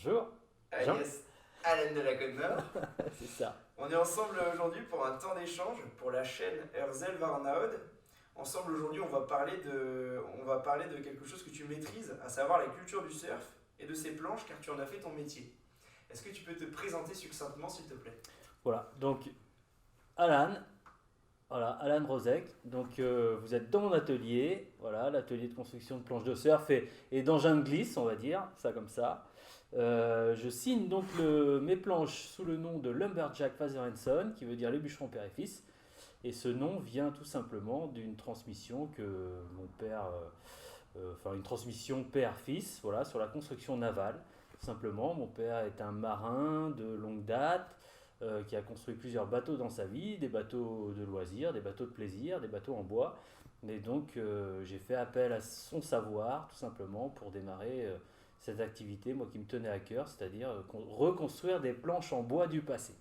Bonjour. Jean. Alias Alain de la Côte Nord. C'est ça. On est ensemble aujourd'hui pour un temps d'échange pour la chaîne Erzel Varnaud. Ensemble aujourd'hui on va parler de quelque chose que tu maîtrises, à savoir la culture du surf et de ses planches car tu en as fait ton métier. Est-ce que tu peux te présenter succinctement s'il te plaît? Voilà. Donc, Alan. Voilà, Alan Rozek. Donc, vous êtes dans mon atelier. Voilà, l'atelier de construction de planches de surf et d'engins de glisse, on va dire, ça comme ça. Je signe donc mes planches sous le nom de Lumberjack Father and Son, qui veut dire les bûcherons père et fils. Et ce nom vient tout simplement d'une transmission que mon père, enfin une transmission père-fils, voilà, sur la construction navale. Tout simplement, mon père est un marin de longue date qui a construit plusieurs bateaux dans sa vie, des bateaux de loisirs, des bateaux de plaisir, des bateaux en bois. Et donc j'ai fait appel à son savoir tout simplement pour démarrer cette activité, moi qui me tenait à cœur, c'est-à-dire reconstruire des planches en bois du passé,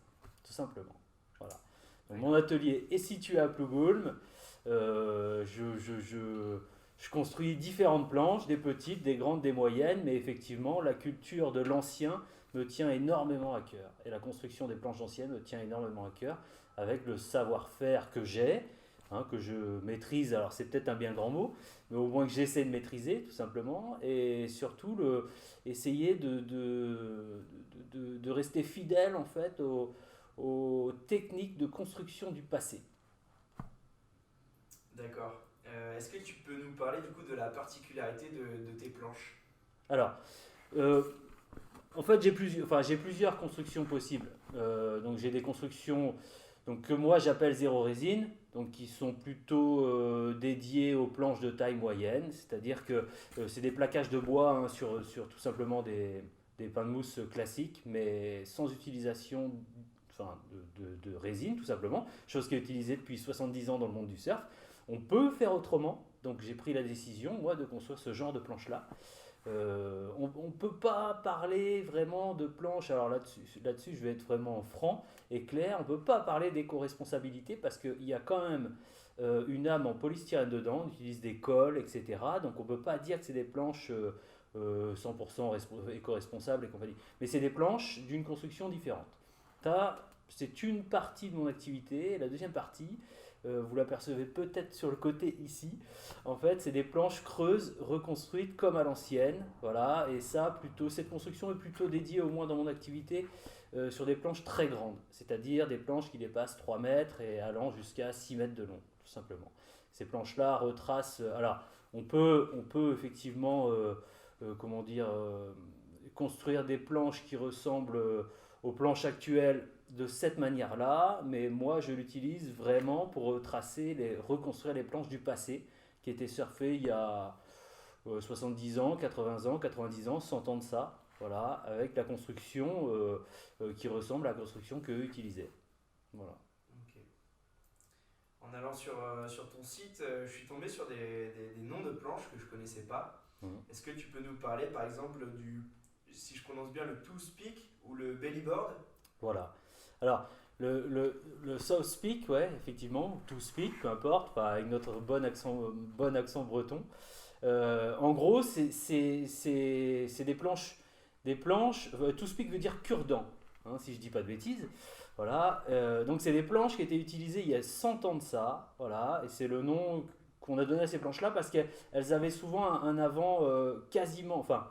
tout simplement. Voilà. Donc, mon atelier est situé à Plougoulm. Je construis différentes planches, des petites, des grandes, des moyennes, mais effectivement, la culture de l'ancien me tient énormément à cœur. Et la construction des planches anciennes me tient énormément à cœur, avec le savoir-faire que j'ai, que je maîtrise. Alors, c'est peut-être un bien grand mot, mais au moins que j'essaie de maîtriser, tout simplement. Et surtout, essayer de rester fidèle, en fait, aux techniques de construction du passé. D'accord. Est-ce que tu peux nous parler du coup de la particularité de tes planches? Alors, euh, en fait, j'ai plusieurs constructions possibles. Donc, j'ai des constructions que moi j'appelle zéro résine, donc qui sont plutôt dédiées aux planches de taille moyenne, c'est-à-dire que c'est des plaquages de bois sur tout simplement des pains de mousse classiques, mais sans utilisation de résine, tout simplement, chose qui est utilisée depuis 70 ans dans le monde du surf. On peut faire autrement, donc j'ai pris la décision, moi, de construire ce genre de planche-là. On ne peut pas parler vraiment de planche, alors là-dessus je vais être vraiment franc et clair, on ne peut pas parler d'éco-responsabilité parce qu'il y a quand même une âme en polystyrène dedans, on utilise des cols, etc. Donc on ne peut pas dire que c'est des planches 100% éco-responsables et compagnie. Mais c'est des planches d'une construction différente. C'est une partie de mon activité, et la deuxième partie, vous l'apercevez peut-être sur le côté ici. En fait, c'est des planches creuses reconstruites comme à l'ancienne. Voilà, et ça, cette construction est plutôt dédiée, au moins dans mon activité, sur des planches très grandes, c'est-à-dire des planches qui dépassent 3 mètres et allant jusqu'à 6 mètres de long, tout simplement. Ces planches-là retracent. Alors, on peut effectivement, comment dire, construire des planches qui ressemblent aux planches actuelles de cette manière-là, mais moi je l'utilise vraiment pour reconstruire les planches du passé qui étaient surfées il y a 70 ans, 80 ans, 90 ans, 100 ans de ça, voilà, avec la construction qui ressemble à la construction qu'eux utilisaient. Voilà. Ok. En allant sur ton site, je suis tombé sur des noms de planches que je connaissais pas. Mhm. Est-ce que tu peux nous parler par exemple si je prononce bien, le Two Speak ou le Bellyboard? Voilà. Alors, le South Speak, ouais, effectivement, To Speak, peu importe, enfin, avec notre bon accent breton. En gros, c'est des planches. To speak veut dire cure-dent, si je dis pas de bêtises. Voilà. Donc c'est des planches qui étaient utilisées il y a 100 ans de ça. Voilà. Et c'est le nom qu'on a donné à ces planches-là parce qu'elles avaient souvent un avant quasiment, enfin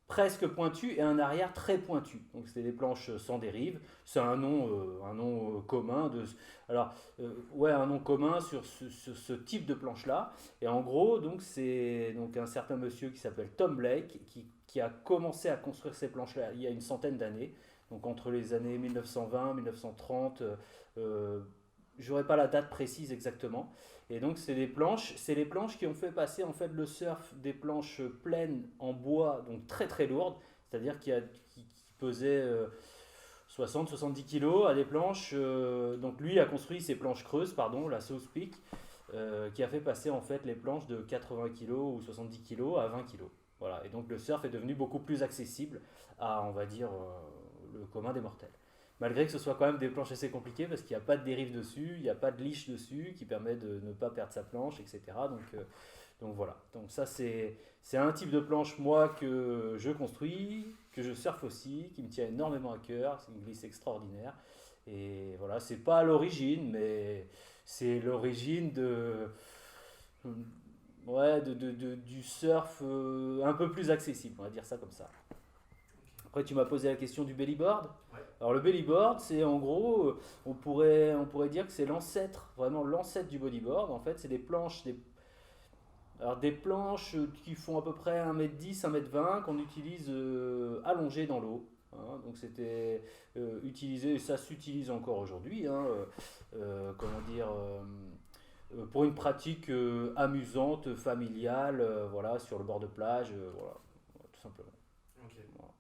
presque pointu et un arrière très pointu. Donc c'était des planches sans dérive. C'est un nom commun ouais, un nom commun sur ce type de planche-là. Et en gros, donc c'est donc un certain monsieur qui s'appelle Tom Blake qui a commencé à construire ces planches-là il y a une centaine d'années. Donc entre les années 1920, 1930, j'aurais pas la date précise exactement. Et donc c'est les planches qui ont fait passer en fait le surf des planches pleines en bois, donc très très lourdes, c'est-à-dire qui pesaient 60-70 kg à des planches. Donc lui a construit ces planches creuses, pardon, la South Peak, qui a fait passer en fait les planches de 80 kg ou 70 kg à 20 kg. Voilà. Et donc le surf est devenu beaucoup plus accessible à, on va dire, le commun des mortels. Malgré que ce soit quand même des planches assez compliquées parce qu'il n'y a pas de dérive dessus, il n'y a pas de liche dessus qui permet de ne pas perdre sa planche, etc. Donc Donc voilà, donc ça c'est un type de planche moi que je construis, que je surfe aussi, qui me tient énormément à cœur, c'est une glisse extraordinaire. Et voilà, c'est pas à l'origine, mais c'est l'origine ouais, du surf un peu plus accessible, on va dire ça comme ça. Après, tu m'as posé la question du bellyboard. Ouais. Alors, le bellyboard, c'est en gros, on pourrait dire que c'est l'ancêtre, vraiment l'ancêtre du bodyboard. En fait, c'est alors des planches qui font à peu près 1,10 m, 1,20 m qu'on utilise allongées dans l'eau. Hein. Donc, c'était utilisé, et ça s'utilise encore aujourd'hui, hein, comment dire, pour une pratique amusante, familiale, voilà, sur le bord de plage, voilà, tout simplement. Ok. Voilà.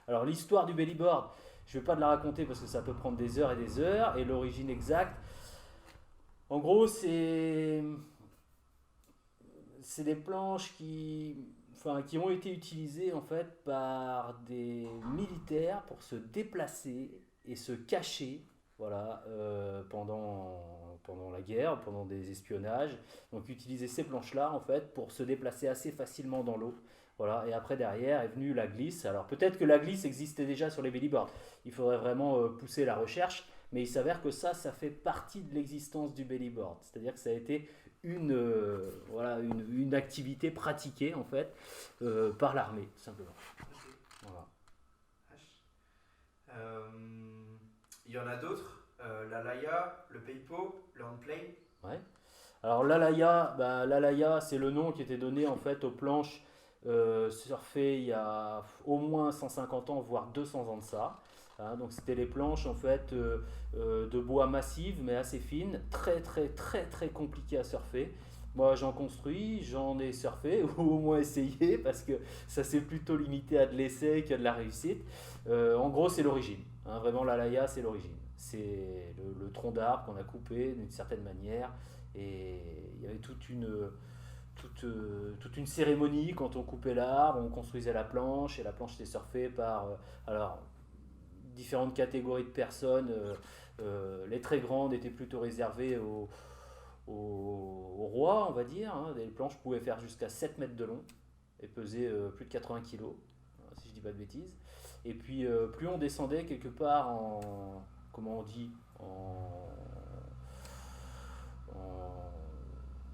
Alors l'histoire du bellyboard, je ne vais pas te la raconter parce que ça peut prendre des heures et des heures, et l'origine exacte, en gros c'est des planches qui ont été utilisées en fait par des militaires pour se déplacer et se cacher, voilà, pendant la guerre, pendant des espionnages. Donc utiliser ces planches-là en fait pour se déplacer assez facilement dans l'eau. Voilà, et après derrière est venue la glisse. Alors peut-être que la glisse existait déjà sur les bellyboards. Il faudrait vraiment pousser la recherche, mais il s'avère que ça fait partie de l'existence du bellyboard. C'est-à-dire que ça a été voilà, une activité pratiquée en fait par l'armée, tout simplement. Ok. Voilà. Euh, Il y en a d'autres. La Laia, le Peipo, le Handplane. Ouais. Alors l'Alaya, c'est le nom qui était donné en fait aux planches surfées il y a au moins 150 ans, voire 200 ans de ça. Hein, donc c'était les planches en fait de bois massives mais assez fines, très très très très compliquées à surfer. Moi j'en construis, j'en ai surfé ou au moins essayé parce que ça s'est plutôt limité à de l'essai qu'à de la réussite. En gros c'est l'origine, hein, vraiment l'Alaya c'est l'origine. C'est le tronc d'arbre qu'on a coupé d'une certaine manière et il y avait toute une cérémonie quand on coupait l'arbre, on construisait la planche et la planche était surfée par alors, différentes catégories de personnes. Les très grandes étaient plutôt réservées aux rois, on va dire. Hein. Les planches pouvaient faire jusqu'à 7 mètres de long et peser plus de 80 kilos, si je dis pas de bêtises. Et puis plus on descendait quelque part comment on dit,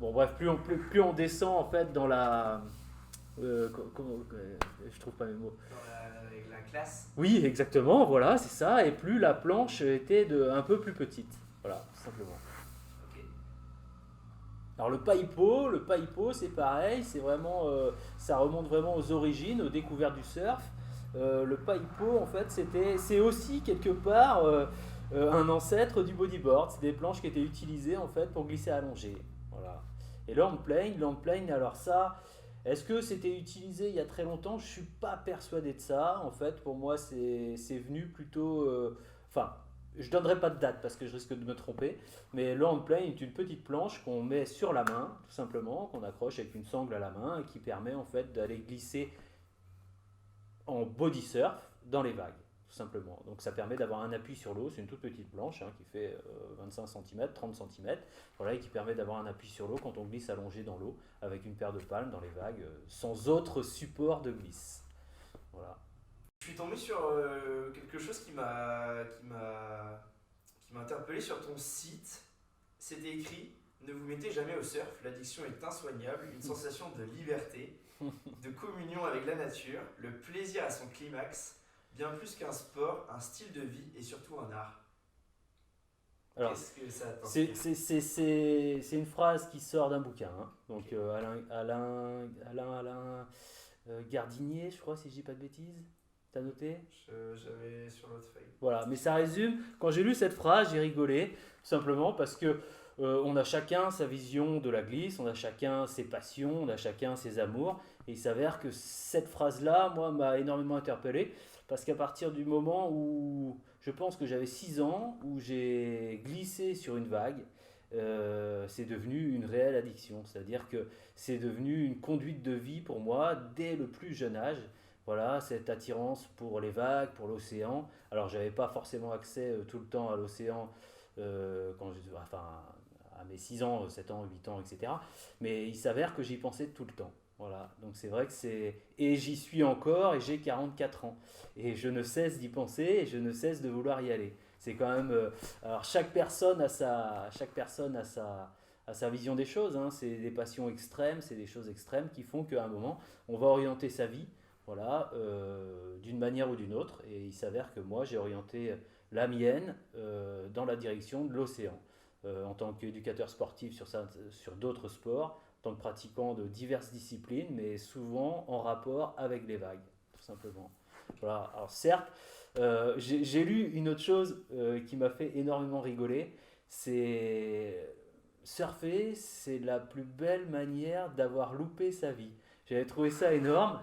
bon bref, plus on descend en fait dans la, je trouve pas mes mots. Avec la classe. Oui, exactement, voilà, c'est ça. Et plus la planche était un peu plus petite, voilà, tout simplement. Ok. Alors le paipo, c'est pareil, c'est vraiment, ça remonte vraiment aux origines, aux découvertes du surf. Le paipo, en fait, c'est aussi quelque part un ancêtre du bodyboard. C'est des planches qui étaient utilisées en fait pour glisser allongé. Voilà. Et l'handplane, alors ça, est-ce que c'était utilisé il y a très longtemps? Je suis pas persuadé de ça. En fait, pour moi, c'est venu plutôt, enfin, je donnerai pas de date parce que je risque de me tromper. Mais le handplane est une petite planche qu'on met sur la main, tout simplement, qu'on accroche avec une sangle à la main et qui permet en fait d'aller glisser en body surf dans les vagues, tout simplement. Donc ça permet d'avoir un appui sur l'eau, c'est une toute petite planche hein, qui fait 25 cm, 30 cm, voilà, et qui permet d'avoir un appui sur l'eau quand on glisse allongé dans l'eau avec une paire de palmes dans les vagues, sans autre support de glisse. Voilà. Je suis tombé sur quelque chose qui m'a interpellé sur ton site. C'était écrit: ne vous mettez jamais au surf, l'addiction est insoignable, une sensation de liberté, de communion avec la nature, le plaisir à son climax, bien plus qu'un sport, un style de vie et surtout un art. Alors, Qu'est-ce que ça t'inspire? c'est une phrase qui sort d'un bouquin. Hein. Donc Alain Gardinier, je crois, si je dis pas de bêtises. T'as noté? J'avais sur l'autre feuille. Voilà, mais ça résume. Quand j'ai lu cette phrase, j'ai rigolé, tout simplement parce que on a chacun sa vision de la glisse, on a chacun ses passions, on a chacun ses amours. Et il s'avère que cette phrase-là, moi, m'a énormément interpellé parce qu'à partir du moment où je pense que j'avais 6 ans, où j'ai glissé sur une vague, c'est devenu une réelle addiction. C'est-à-dire que c'est devenu une conduite de vie pour moi dès le plus jeune âge. Voilà, cette attirance pour les vagues, pour l'océan. Alors, j'avais pas forcément accès tout le temps à l'océan enfin, à mes 6 ans, 7 ans, 8 ans, etc. Mais il s'avère que j'y pensais tout le temps. Voilà, donc c'est vrai que c'est... Et j'y suis encore et j'ai 44 ans. Et je ne cesse d'y penser et je ne cesse de vouloir y aller. C'est quand même... alors chaque personne a sa vision des choses. Hein. C'est des passions extrêmes, c'est des choses extrêmes qui font qu'à un moment, on va orienter sa vie, voilà, d'une manière ou d'une autre. Et il s'avère que moi, j'ai orienté la mienne dans la direction de l'océan. En tant qu'éducateur sportif sur d'autres sports, en tant que pratiquant de diverses disciplines, mais souvent en rapport avec les vagues, tout simplement. Voilà. Alors certes, j'ai lu une autre chose qui m'a fait énormément rigoler, c'est surfer, c'est la plus belle manière d'avoir loupé sa vie. J'avais trouvé ça énorme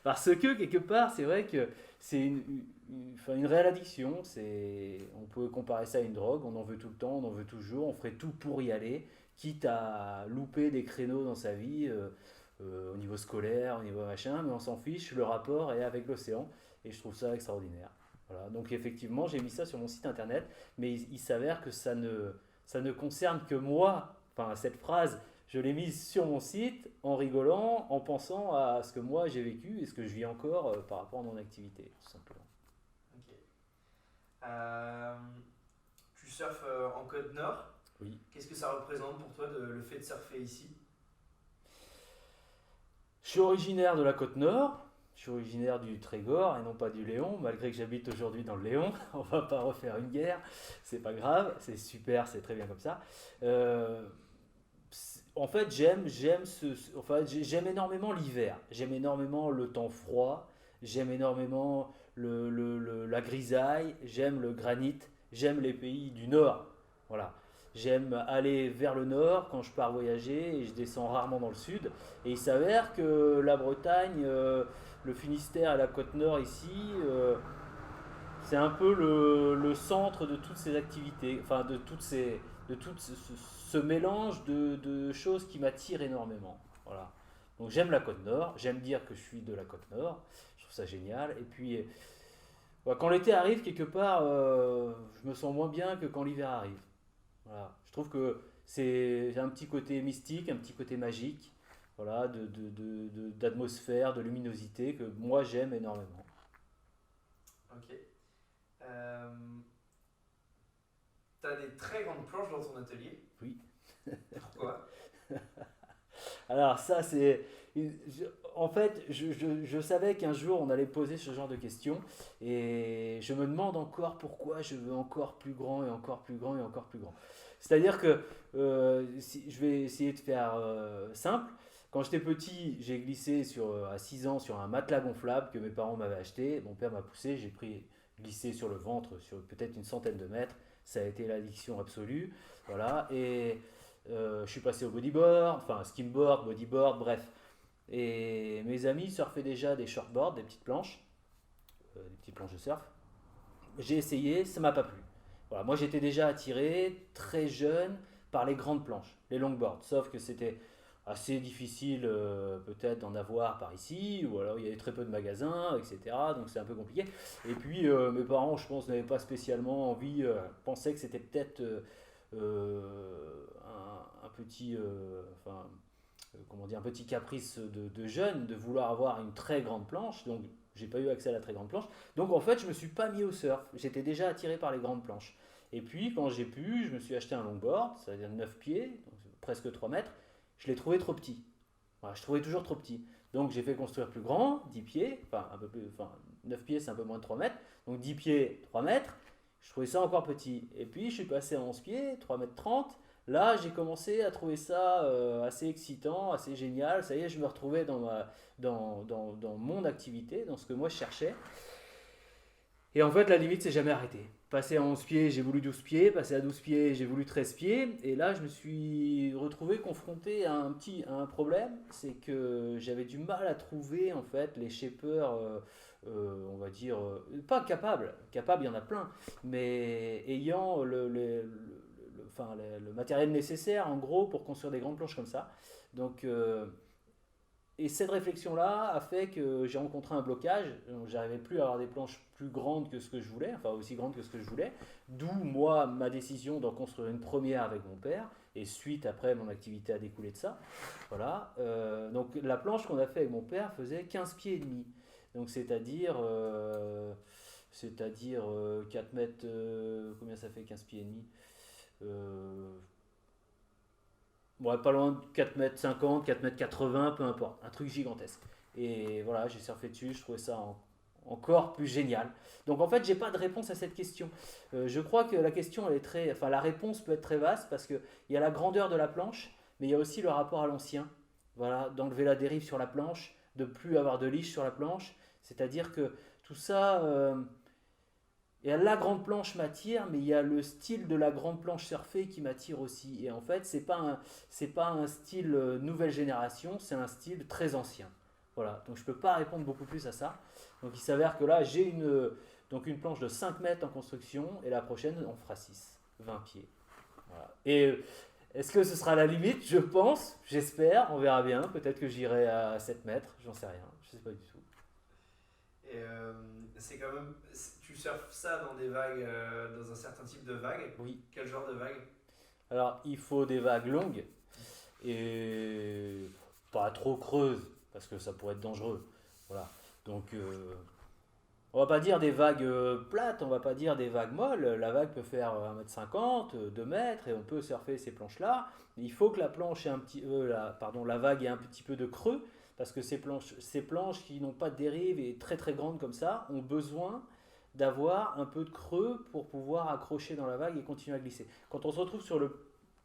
parce que quelque part, c'est vrai que c'est enfin, une réelle addiction. On peut comparer ça à une drogue. On en veut tout le temps, on en veut toujours. On ferait tout pour y aller, quitte à louper des créneaux dans sa vie au niveau scolaire, au niveau machin, mais on s'en fiche. Le rapport est avec l'océan et je trouve ça extraordinaire. Voilà. Donc effectivement, j'ai mis ça sur mon site internet, mais il s'avère que ça ne concerne que moi. Enfin, cette phrase, je l'ai mise sur mon site en rigolant, en pensant à ce que moi j'ai vécu et ce que je vis encore par rapport à mon activité, tout simplement. Ok. Euh, Tu surfes en Côte Nord. Oui. Qu'est-ce que ça représente pour toi le fait de surfer ici? Je suis originaire de la côte nord, je suis originaire du Trégor et non pas du Léon, malgré que j'habite aujourd'hui dans le Léon. On va pas refaire une guerre, c'est pas grave, c'est super, c'est très bien comme ça. Euh, En fait, j'aime énormément l'hiver. J'aime énormément le temps froid. J'aime énormément la grisaille. J'aime le granit. J'aime les pays du nord. Voilà. J'aime aller vers le nord quand je pars voyager et je descends rarement dans le sud. Et il s'avère que la Bretagne, le Finistère et la côte nord ici, c'est un peu le centre de toutes ces activités, enfin de tout ce mélange de choses qui m'attirent énormément. Voilà. Donc j'aime la côte nord, j'aime dire que je suis de la côte nord, je trouve ça génial. Et puis quand l'été arrive, quelque part, je me sens moins bien que quand l'hiver arrive. Voilà. Je trouve que c'est un petit côté mystique, un petit côté magique, voilà, d'atmosphère, de luminosité que moi j'aime énormément. Ok. Euh, T'as des très grandes planches dans ton atelier. Oui. Pourquoi? Alors ça, en fait, je savais qu'un jour on allait poser ce genre de questions et je me demande encore pourquoi je veux encore plus grand et encore plus grand et encore plus grand. C'est-à-dire que je vais essayer de faire simple. Quand j'étais petit, j'ai glissé à 6 ans sur un matelas gonflable que mes parents m'avaient acheté. Mon père m'a poussé, glissé sur le ventre sur peut-être une centaine de mètres. Ça a été l'addiction absolue. Voilà. Et je suis passé au bodyboard, enfin skimboard, bodyboard, bref. Et mes amis surfaient déjà des shortboards, des petites planches de surf. J'ai essayé, ça m'a pas plu. Voilà, moi j'étais déjà attiré très jeune par les grandes planches, les longboards, sauf que c'était assez difficile peut-être d'en avoir par ici, ou alors il y avait très peu de magasins, etc. Donc c'est un peu compliqué. Et puis mes parents, je pense, n'avaient pas spécialement envie, pensaient que c'était peut-être un petit, comment dire, un petit caprice de jeune de vouloir avoir une très grande planche. Donc j'ai pas eu accès à la très grande planche. Donc en fait, je me suis pas mis au surf. J'étais déjà attiré par les grandes planches. Et puis quand j'ai pu, je me suis acheté un longboard, c'est-à-dire 9 pieds, donc presque 3 mètres. Je l'ai trouvé trop petit. Voilà, je trouvais toujours trop petit. Donc j'ai fait construire plus grand, 10 pieds, enfin un peu plus, enfin 9 pieds c'est un peu moins de 3 mètres, donc 10 pieds, 3 mètres, je trouvais ça encore petit. Et puis je suis passé à 11 pieds, 3 mètres 30. Là j'ai commencé à trouver ça assez excitant, assez génial. Ça y est, je me retrouvais dans mon activité, dans ce que moi je cherchais. Et en fait, la limite s'est jamais arrêtée. Passer à 11 pieds, j'ai voulu 12 pieds. Passer à 12 pieds, j'ai voulu 13 pieds. Et là, je me suis retrouvé confronté à un problème. C'est que j'avais du mal à trouver, en fait, les shapers, on va dire, pas capables. Capables, il y en a plein. Mais ayant enfin, le matériel nécessaire, en gros, pour construire des grandes planches comme ça. Donc, et cette réflexion-là a fait que j'ai rencontré un blocage. Donc, j'arrivais plus à avoir des planches plus grandes que ce que je voulais, enfin aussi grandes que ce que je voulais. D'où moi ma décision d'en construire une première avec mon père. Et suite après mon activité a découlé de ça. Voilà. Donc la planche qu'on a fait avec mon père faisait 15 pieds et demi. Donc c'est-à-dire 4 mètres. Combien ça fait 15 pieds et demi? Ouais, pas loin de 4 mètres 50, 4 mètres 80, peu importe. Un truc gigantesque. Et voilà, j'ai surfé dessus, je trouvais ça encore plus génial. Donc en fait, j'ai pas de réponse à cette question. Je crois que la question, elle est très, enfin la réponse peut être très vaste parce que il y a la grandeur de la planche, mais il y a aussi le rapport à l'ancien. Voilà, d'enlever la dérive sur la planche, de plus avoir de liche sur la planche. C'est-à-dire que tout ça, et la grande planche m'attire, mais il y a le style de la grande planche surfée qui m'attire aussi. Et en fait, c'est pas un style nouvelle génération, c'est un style très ancien. Voilà, donc je ne peux pas répondre beaucoup plus à ça. Donc il s'avère que là, j'ai une planche de 5 mètres en construction, et la prochaine, on fera 6, 20 pieds. Voilà. Et est-ce que ce sera la limite? Je pense, j'espère, on verra bien. Peut-être que j'irai à 7 mètres, j'en sais rien, je ne sais pas du tout. Et c'est quand même. Tu surfes ça dans des vagues, dans un certain type de vague. Oui. Quel genre de vague? Alors, il faut des vagues longues et pas trop creuses parce que ça pourrait être dangereux. Voilà. Donc, on va pas dire des vagues plates, on va pas dire des vagues molles. La vague peut faire 1,50 m, 2 mètres et on peut surfer ces planches-là. Il faut que la planche ait la vague ait un petit peu de creux parce que ces planches qui n'ont pas de dérive et très très grandes comme ça ont besoin d'avoir un peu de creux pour pouvoir accrocher dans la vague et continuer à glisser. Quand on se retrouve sur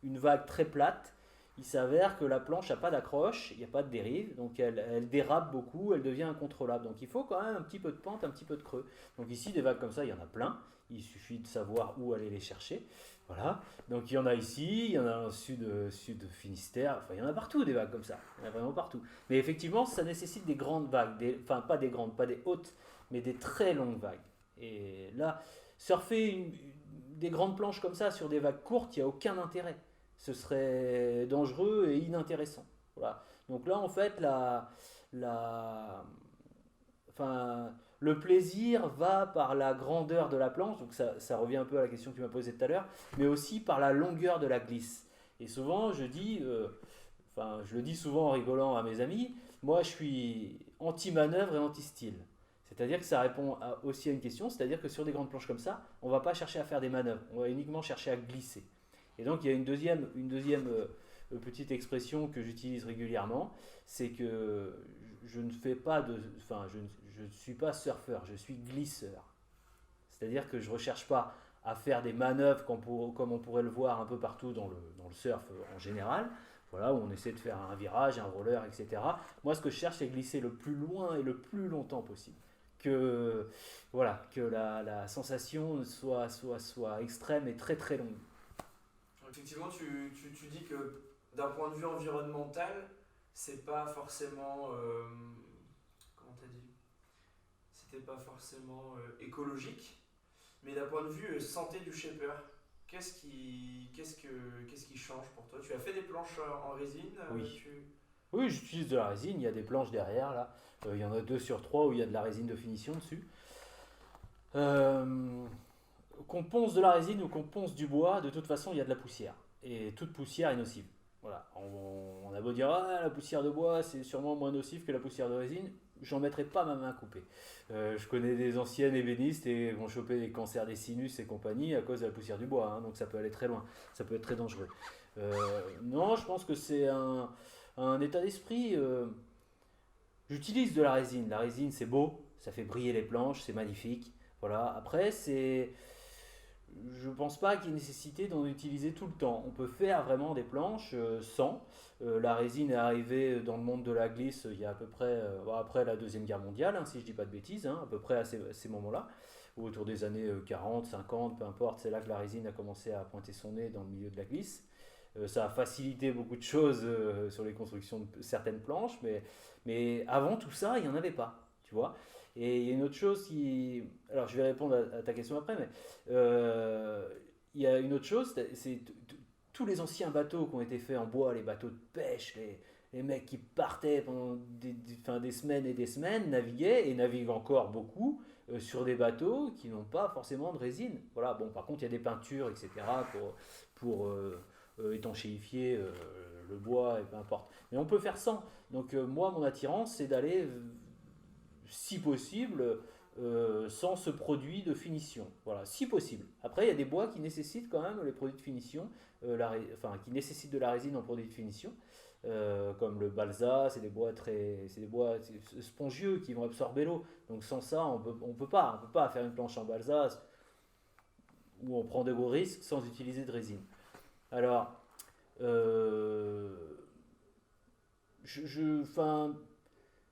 une vague très plate, il s'avère que la planche n'a pas d'accroche, il n'y a pas de dérive, donc elle dérape beaucoup, elle devient incontrôlable. Donc il faut quand même un petit peu de pente, un petit peu de creux. Donc ici, des vagues comme ça, il y en a plein. Il suffit de savoir où aller les chercher. Voilà. Donc il y en a ici, il y en a au sud Finistère, enfin il y en a partout des vagues comme ça. Il y en a vraiment partout. Mais effectivement, ça nécessite des grandes vagues, enfin pas des grandes, pas des hautes, mais des très longues vagues. Et là, surfer des grandes planches comme ça sur des vagues courtes, il n'y a aucun intérêt. Ce serait dangereux et inintéressant. Voilà. Donc là, en fait, enfin, le plaisir va par la grandeur de la planche, donc ça revient un peu à la question que tu m'as posée tout à l'heure, mais aussi par la longueur de la glisse. Et souvent, je le dis souvent en rigolant à mes amis, moi je suis anti-manœuvre et anti-style. C'est-à-dire que ça répond aussi à une question, c'est-à-dire que sur des grandes planches comme ça, on ne va pas chercher à faire des manœuvres, on va uniquement chercher à glisser. Et donc il y a une deuxième petite expression que j'utilise régulièrement, c'est que je ne fais pas de, enfin je ne suis pas surfeur, je suis glisseur. C'est-à-dire que je ne recherche pas à faire des manœuvres comme on pourrait le voir un peu partout dans le surf en général, voilà, où on essaie de faire un virage, un roller, etc. Moi, ce que je cherche, c'est glisser le plus loin et le plus longtemps possible. Que, voilà, que la sensation soit extrême et très très longue. Effectivement, tu dis que d'un point de vue environnemental, c'est pas forcément. Comment t'as dit? C'était pas forcément écologique, mais d'un point de vue santé du shaper, qu'est-ce qui change pour toi? Tu as fait des planches en résine? Oui. Oui, j'utilise de la résine, il y a des planches derrière là. Il y en a 2 sur 3 où il y a de la résine de finition dessus. Qu'on ponce de la résine ou qu'on ponce du bois, de toute façon il y a de la poussière. Et toute poussière est nocive. Voilà. On a beau dire la poussière de bois c'est sûrement moins nocif que la poussière de résine, j'en mettrai pas ma main coupée. Je connais des anciennes ébénistes et vont choper des cancers des sinus et compagnie à cause de la poussière du bois, hein, donc ça peut aller très loin, ça peut être très dangereux. Non, je pense que c'est un état d'esprit. J'utilise de la résine c'est beau, ça fait briller les planches, c'est magnifique. Voilà. Après, je ne pense pas qu'il y ait nécessité d'en utiliser tout le temps. On peut faire vraiment des planches sans. La résine est arrivée dans le monde de la glisse il y a à peu près après la Deuxième Guerre mondiale, hein, si je ne dis pas de bêtises, hein, à peu près à ces moments-là, ou autour des années 40, 50, peu importe, c'est là que la résine a commencé à pointer son nez dans le milieu de la glisse. Ça a facilité beaucoup de choses sur les constructions de certaines planches, mais avant tout ça, il n'y en avait pas, tu vois. Et il y a une autre chose qui... Alors, je vais répondre à ta question après, mais il y a une autre chose, tous les anciens bateaux qui ont été faits en bois, les bateaux de pêche, les mecs qui partaient pendant des semaines et des semaines, naviguaient et naviguent encore beaucoup sur des bateaux qui n'ont pas forcément de résine. Voilà, bon, par contre, il y a des peintures, etc., pour étanchéifier le bois, et peu importe. Mais on peut faire sans. Donc, moi, mon attirance, c'est d'aller, si possible, sans ce produit de finition. Voilà, si possible. Après, il y a des bois qui nécessitent quand même les produits de finition, qui nécessitent de la résine en produit de finition. Comme le balsa, c'est des bois spongieux qui vont absorber l'eau. Donc sans ça, on peut pas faire une planche en balsa où on prend de gros risques sans utiliser de résine. Alors, euh, enfin,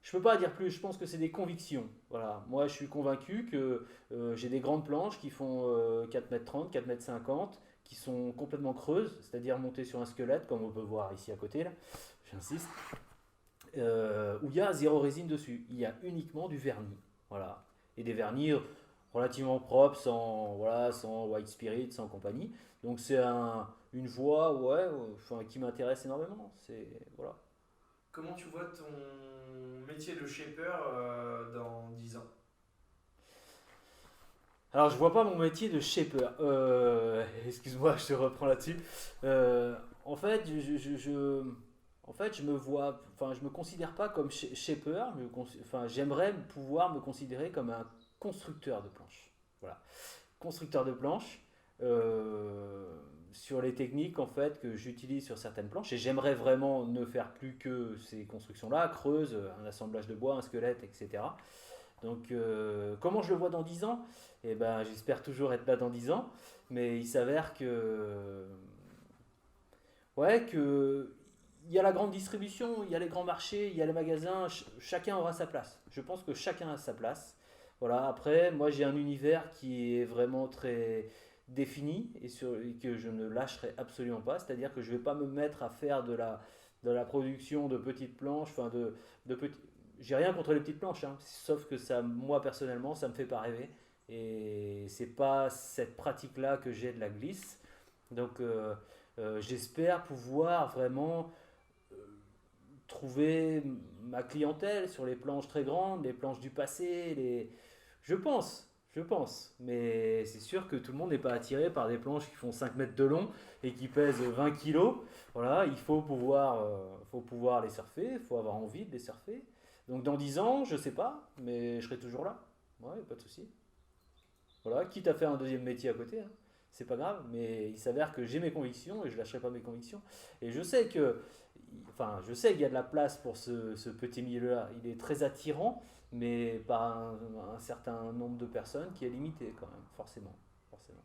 je peux pas dire plus. Je pense que c'est des convictions. Voilà. Moi, je suis convaincu que j'ai des grandes planches qui font 4,30 m, 4,50 m, qui sont complètement creuses, c'est-à-dire montées sur un squelette, comme on peut voir ici à côté, là, j'insiste, où il y a zéro résine dessus. Il y a uniquement du vernis. Voilà. Et des vernis relativement propres, sans white spirit, sans compagnie. Donc c'est une voie ouais, qui m'intéresse énormément. Voilà. Comment tu vois ton métier de shaper dans 10 ans? Alors, je vois pas mon métier de shaper. Excuse-moi, je te reprends là-dessus. En fait, je me vois, enfin, je me considère pas comme shaper. Enfin, j'aimerais pouvoir me considérer comme un constructeur de planches. Voilà, constructeur de planches sur les techniques en fait que j'utilise sur certaines planches. Et j'aimerais vraiment ne faire plus que ces constructions-là, creuses, un assemblage de bois, un squelette, etc. Donc, comment je le vois dans 10 ans? Eh ben, j'espère toujours être là dans 10 ans, mais il s'avère que il y a la grande distribution, il y a les grands marchés, il y a les magasins, chacun aura sa place. Je pense que chacun a sa place. Voilà, après, moi j'ai un univers qui est vraiment très défini et que je ne lâcherai absolument pas, c'est-à-dire que je ne vais pas me mettre à faire de la production de petites planches, de petits. J'ai rien contre les petites planches, hein, sauf que ça, moi personnellement, ça me fait pas rêver. Et c'est pas cette pratique-là que j'ai de la glisse. Donc j'espère pouvoir vraiment euh, trouver ma clientèle sur les planches très grandes, les planches du passé. Je pense. Mais c'est sûr que tout le monde n'est pas attiré par des planches qui font 5 mètres de long et qui pèsent 20 kilos. Voilà, il faut pouvoir les surfer, il faut avoir envie de les surfer. Donc dans 10 ans, je sais pas, mais je serai toujours là. Ouais, pas de souci. Voilà, quitte à faire un deuxième métier à côté, hein. C'est pas grave, mais il s'avère que j'ai mes convictions et je lâcherai pas mes convictions. Et je sais qu'il y a de la place pour ce petit milieu-là. Il est très attirant, mais par un certain nombre de personnes qui est limité quand même, forcément. Forcément.